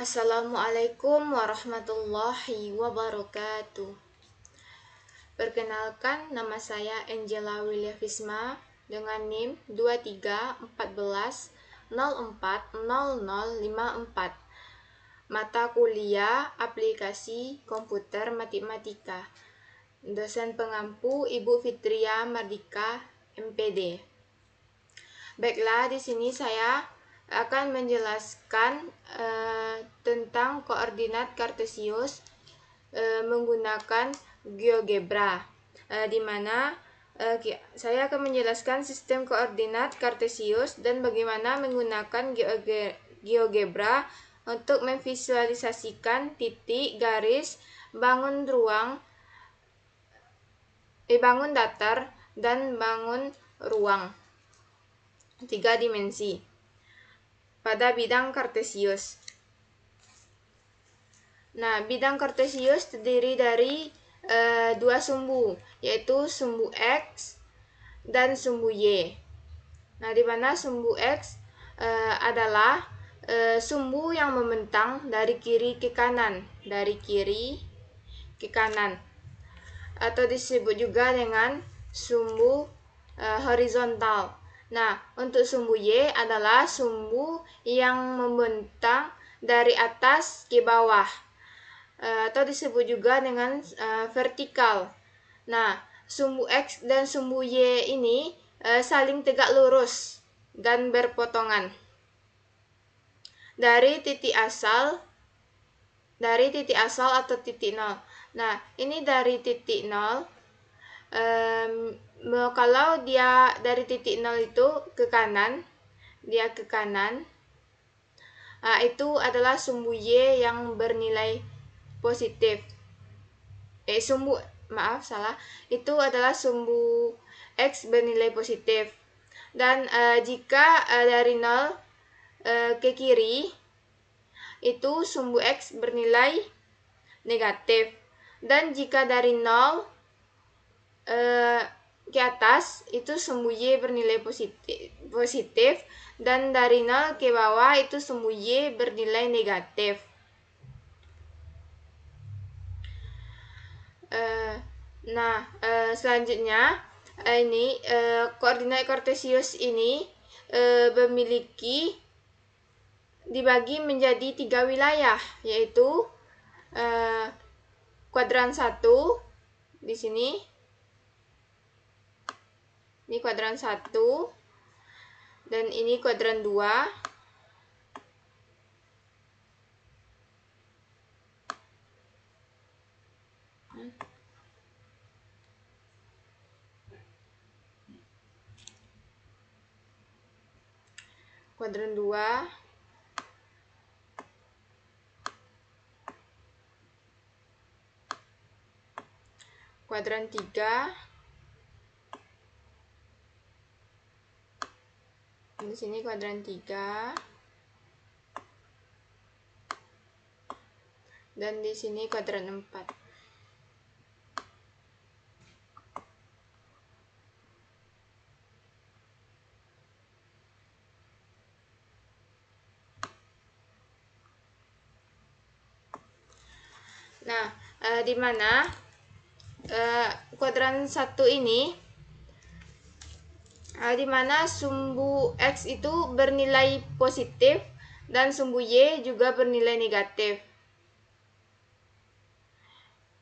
Assalamualaikum warahmatullahi wabarakatuh. Perkenalkan, nama saya Angela Willia Fisma dengan NIM 2314040054. Mata kuliah Aplikasi Komputer Matematika. Dosen pengampu Ibu Fitria Mardika, MPD. Baiklah, di sini saya akan menjelaskan tentang koordinat kartesius menggunakan GeoGebra, di mana saya akan menjelaskan sistem koordinat kartesius dan bagaimana menggunakan GeoGebra untuk memvisualisasikan titik, garis, bangun datar, dan bangun ruang 3 dimensi pada bidang kartesius. Nah, bidang kartesius terdiri dari dua sumbu, yaitu sumbu X dan sumbu Y. Nah, di mana sumbu X adalah sumbu yang membentang dari kiri ke kanan, atau disebut juga dengan sumbu horizontal. Nah, untuk sumbu Y adalah sumbu yang membentang dari atas ke bawah, atau disebut juga dengan vertikal. Nah, sumbu X dan sumbu Y ini saling tegak lurus dan berpotongan dari titik asal atau titik nol. Nah, ini dari titik nol. Kalau dia dari titik nol itu ke kanan, itu adalah sumbu Y yang bernilai positif. Itu adalah sumbu X bernilai positif. Dan jika dari 0 ke kiri, itu sumbu X bernilai negatif. Dan jika dari 0 ke atas, itu sumbu Y bernilai positif. Dan dari 0 ke bawah, itu sumbu Y bernilai negatif. Selanjutnya ini koordinat kartesius ini dibagi menjadi 3 wilayah, yaitu kuadran 1 di sini. Ini kuadran 1 dan ini kuadran 2. Kuadran 2, kuadran 3, di sini kuadran 3, dan di sini kuadran 4. Nah, di mana kuadran 1 ini, di mana sumbu X itu bernilai positif dan sumbu Y juga bernilai negatif.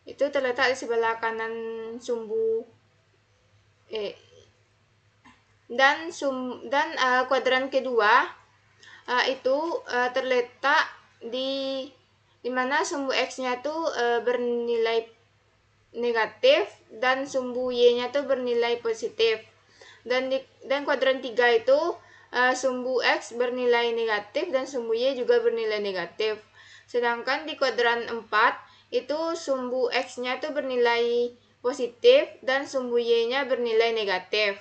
Itu terletak di sebelah kanan sumbu dan kuadran kedua itu terletak di mana sumbu X-nya itu bernilai negatif dan sumbu Y-nya itu bernilai positif. Dan kuadran 3 itu sumbu X bernilai negatif dan sumbu Y juga bernilai negatif. Sedangkan di kuadran 4 itu sumbu X-nya itu bernilai positif dan sumbu Y-nya bernilai negatif.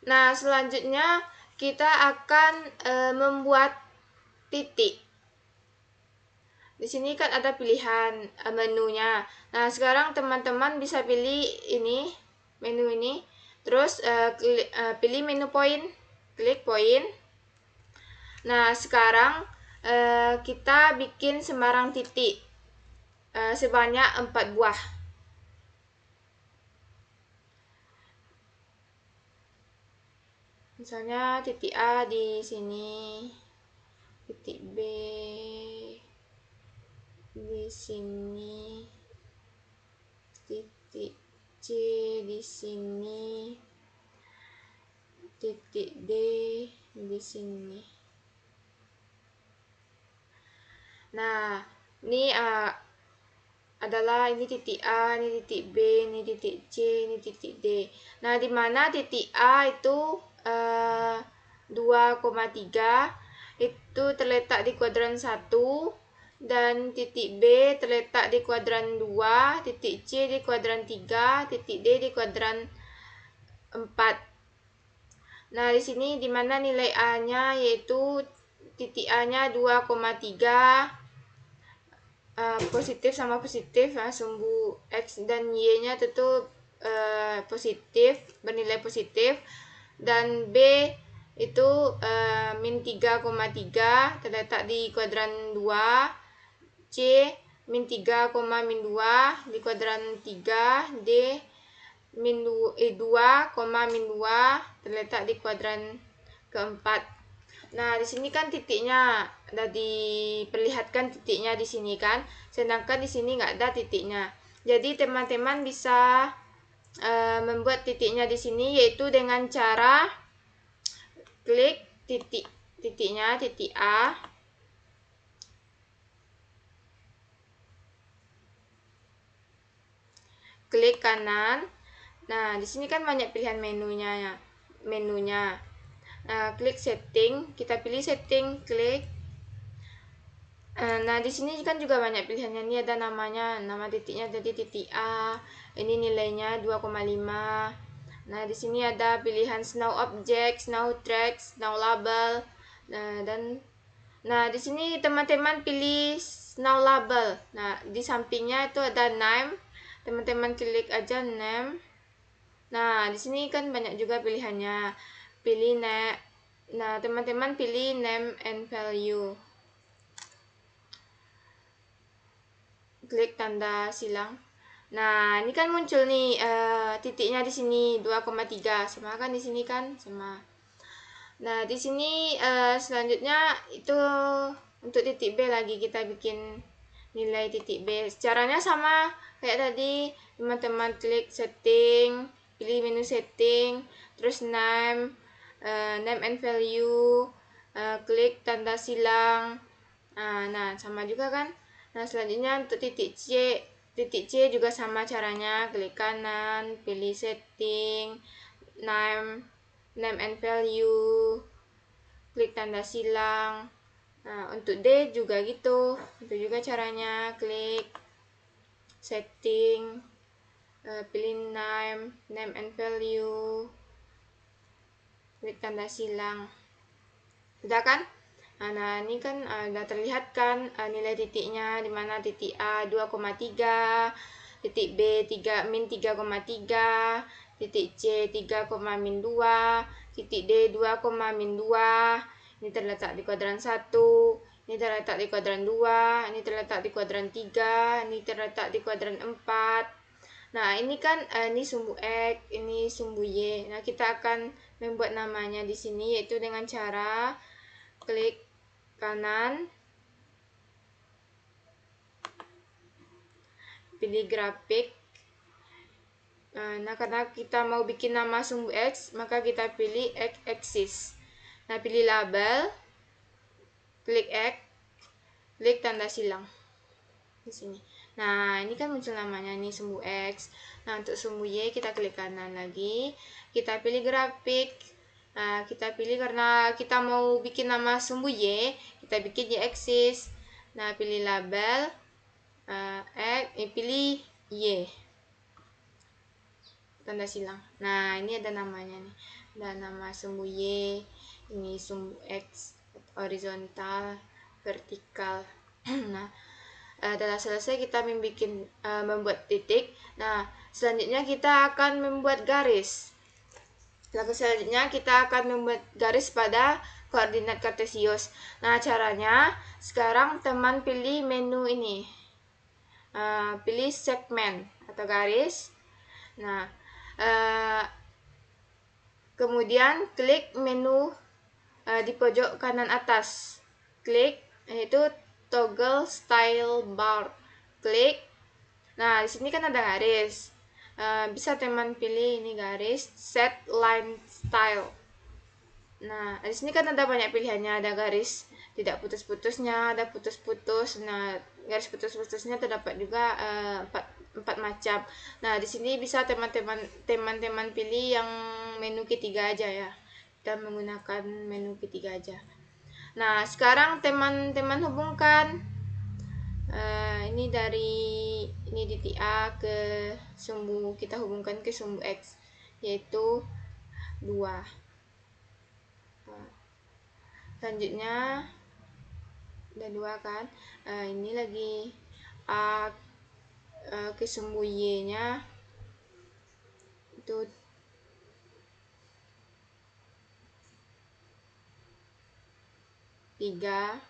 Nah, selanjutnya kita akan membuat titik. Di sini kan ada pilihan menunya. Nah, sekarang teman-teman bisa pilih ini, menu ini. Terus pilih menu point, klik point. Nah, sekarang kita bikin sembarang titik sebanyak 4 buah. Misalnya titik A di sini, titik B di sini, titik C di sini, titik D di sini. Nah, ini adalah ini titik A, ini titik B, ini titik C, ini titik D. Nah, di mana titik A itu 2,3 itu terletak di kuadran 1, dan titik B terletak di kuadran 2, titik C di kuadran 3, titik D di kuadran 4. Nah, di sini di mana nilai A-nya yaitu titik A-nya 2,3, positif sama positif, sumbu X dan Y-nya tentu positif, bernilai positif, dan B itu min 3,3 terletak di kuadran 2, C min 3, min 2 di kuadran 3, D min 2, min 2 terletak di kuadran keempat. Nah, di sini kan titiknya ada diperlihatkan titiknya di sini kan, sedangkan di sini nggak ada titiknya. Jadi teman-teman bisa membuat titiknya di sini yaitu dengan cara klik titiknya, titik A, klik kanan. Nah, di sini kan banyak pilihan menunya. Nah, klik setting, kita pilih setting, klik. Nah, di sini kan juga banyak pilihannya. Ini ada namanya, nama titiknya jadi titik A. Ini nilainya 2,5. Nah, di sini ada pilihan snow object, snow track, snow label. Nah, di sini teman-teman pilih snow label. Nah, di sampingnya itu ada name. Teman-teman klik aja name. Nah, di sini kan banyak juga pilihannya. Pilih name. Nah, teman-teman pilih name and value. Klik tanda silang. Nah, ini kan muncul nih titiknya di sini 2,3, sama kan di sini kan sama. Nah, di sini selanjutnya itu untuk titik B lagi kita bikin nilai titik B. Caranya sama kayak tadi, teman-teman klik setting, pilih menu setting, terus name and value, klik tanda silang. Nah, sama juga kan. Nah, selanjutnya untuk titik C juga sama caranya, klik kanan, pilih setting, name and value, klik tanda silang. Nah, untuk D juga gitu, itu juga caranya, klik setting, pilih name and value, klik tanda silang. Udah kan? Nah, ini kan udah terlihat kan nilai titiknya, di mana titik A 2,3, titik B min 3,3, titik C 3, min 2, titik D 2, min 2. Ini terletak di kuadran 1, ini terletak di kuadran 2, ini terletak di kuadran 3, ini terletak di kuadran 4. Nah, ini kan ini sumbu X, ini sumbu Y. Nah, kita akan membuat namanya di sini yaitu dengan cara klik kanan, pilih grafik. Nah, karena kita mau bikin nama sumbu X, maka kita pilih X axis. Nah, pilih label, klik X, klik tanda silang di sini. Nah, ini kan muncul namanya nih sumbu X. Nah, untuk sumbu Y kita klik kanan lagi, kita pilih grafik. Nah, kita pilih karena kita mau bikin nama sumbu Y, kita bikin Y axis. Nah, pilih label, pilih Y, tanda silang. Nah, ini ada namanya nih, ada nama sumbu Y, ini sumbu X, horizontal, vertikal. Nah, telah selesai kita membuat titik. Nah, selanjutnya kita akan membuat garis. Langkah selanjutnya kita akan membuat garis pada koordinat kartesius. Nah, caranya sekarang teman pilih menu ini. Pilih segmen atau garis. Nah, kemudian klik menu di pojok kanan atas. Klik yaitu toggle style bar. Klik. Nah, di sini kan ada garis. Bisa teman pilih ini garis set line style. Nah, di sini kan ada banyak pilihannya, ada garis tidak putus-putusnya, ada putus-putus. Nah, garis putus-putusnya terdapat juga empat macam. Nah, di sini bisa teman-teman pilih yang menu ketiga aja ya. Kita menggunakan menu ketiga aja. Nah, sekarang teman-teman hubungkan ini titik A ke sumbu, kita hubungkan ke sumbu X, yaitu 2. Selanjutnya ada 2 kan. Ini lagi A ke sumbu Y nya itu 3.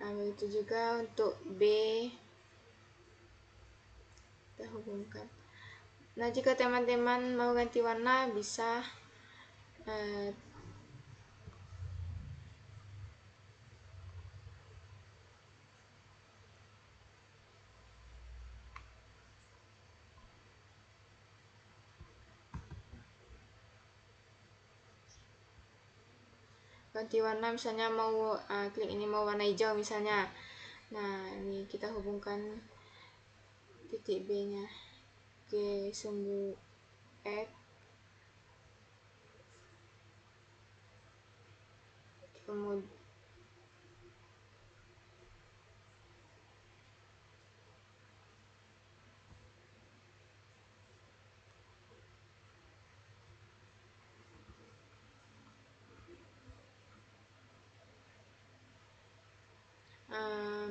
Begitu juga untuk B, kita hubungkan. Nah, jika teman-teman mau ganti warna bisa ganti warna, misalnya mau klik ini mau warna hijau misalnya. Nah, ini kita hubungkan titik B nya ke sumbu X, kemudian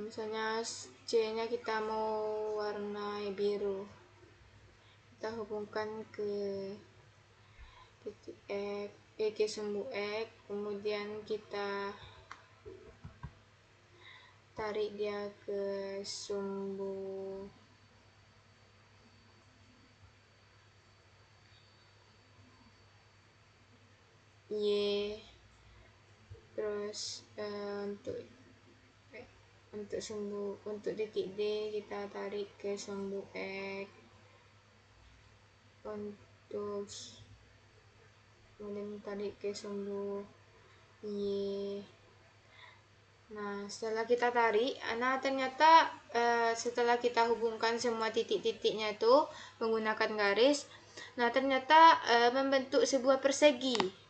misalnya C nya kita mau warna biru, kita hubungkan ke titik X, ke sumbu X, kemudian kita tarik dia ke sumbu Y, terus untuk titik D kita tarik ke sumbu X, untuk kemudian tarik ke sumbu Y. Nah, setelah kita tarik, nah ternyata setelah kita hubungkan semua titik-titiknya itu menggunakan garis, nah ternyata membentuk sebuah persegi.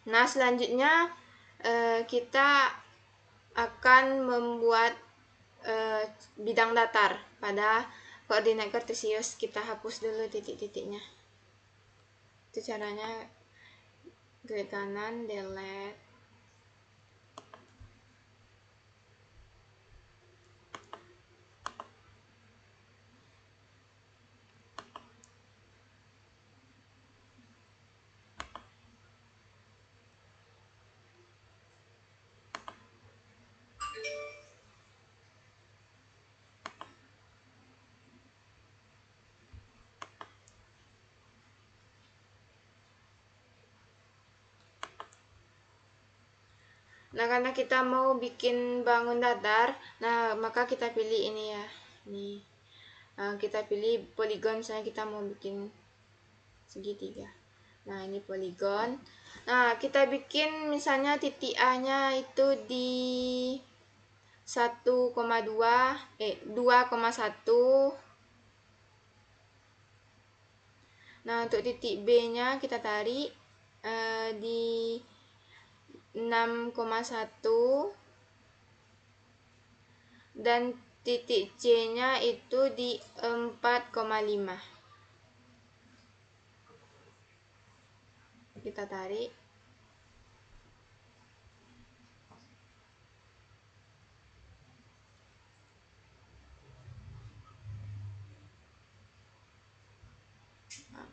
Nah, selanjutnya kita akan membuat bidang datar pada koordinat kartesius. Kita hapus dulu titik-titiknya. Itu caranya, klik kanan, delete. Nah, karena kita mau bikin bangun datar, nah maka kita pilih ini ya. Nih, kita pilih poligon, misalnya kita mau bikin segitiga. Nah, ini poligon. Nah, kita bikin misalnya titik A-nya itu di 2,1. Nah, untuk titik B-nya kita tarik di 6,1 dan titik C-nya itu di 4,5. kita tarik.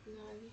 Lagi.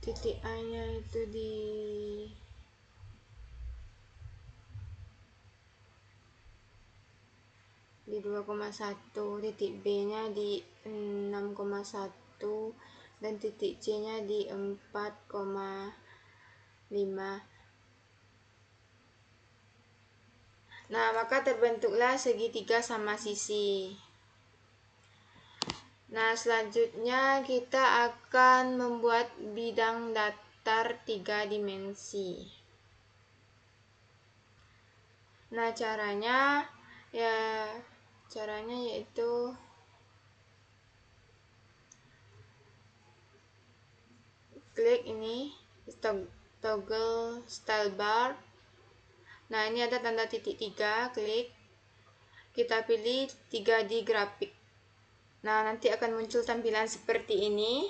Titik A nya itu di 2,1, titik B nya di 6,1, dan titik C nya di 4,5. Nah, maka terbentuklah segitiga sama sisi. Nah, selanjutnya kita akan membuat bidang datar 3 dimensi. Nah, caranya yaitu klik ini toggle style bar. Nah, ini ada tanda titik 3, klik. Kita pilih 3D grafik. Nah, nanti akan muncul tampilan seperti ini.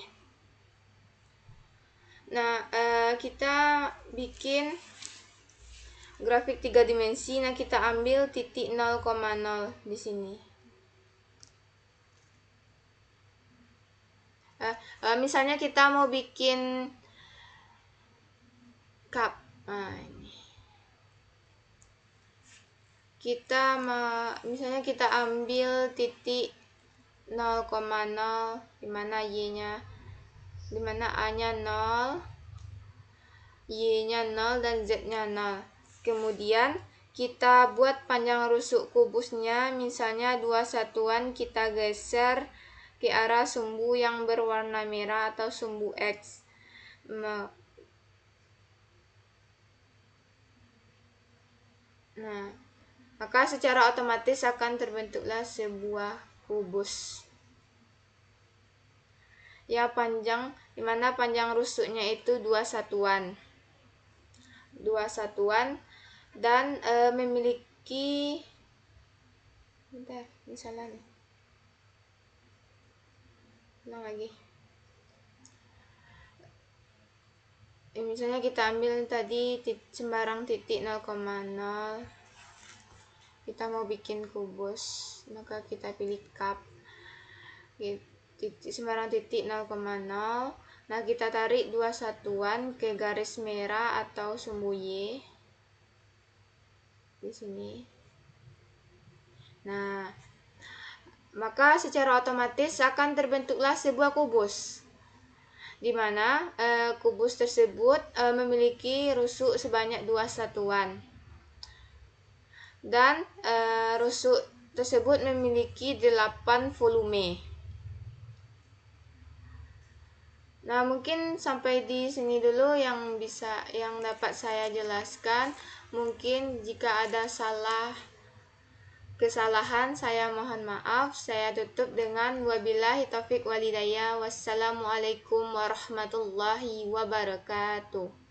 Nah, kita bikin grafik 3 dimensi. Nah, kita ambil titik 0,0 di sini. Misalnya kita mau bikin cup. Nah, ini. Misalnya kita ambil titik 0,0 di mana Y-nya, di mana A-nya 0, Y-nya 0 dan Z-nya 0. Kemudian kita buat panjang rusuk kubusnya, misalnya 2 satuan kita geser ke arah sumbu yang berwarna merah atau sumbu X. Nah, maka secara otomatis akan terbentuklah sebuah kubus. Ya, dimana panjang rusuknya itu 2 satuan. 2 satuan dan memiliki misalnya nih. Ulang lagi. Misalnya kita ambil tadi sembarang titik 0,0. Kita mau bikin kubus, maka kita pilih cup. Sembarang titik 0,0. Nah, kita tarik 2 satuan ke garis merah atau sumbu Y di sini. Nah, maka secara otomatis akan terbentuklah sebuah kubus, di mana kubus tersebut memiliki rusuk sebanyak 2 satuan, dan rusuk tersebut memiliki 8 volume. Nah, mungkin sampai di sini dulu yang dapat saya jelaskan. Mungkin jika ada kesalahan, saya mohon maaf. Saya tutup dengan wabillahi taufiq walhidayah. Wassalamualaikum warahmatullahi wabarakatuh.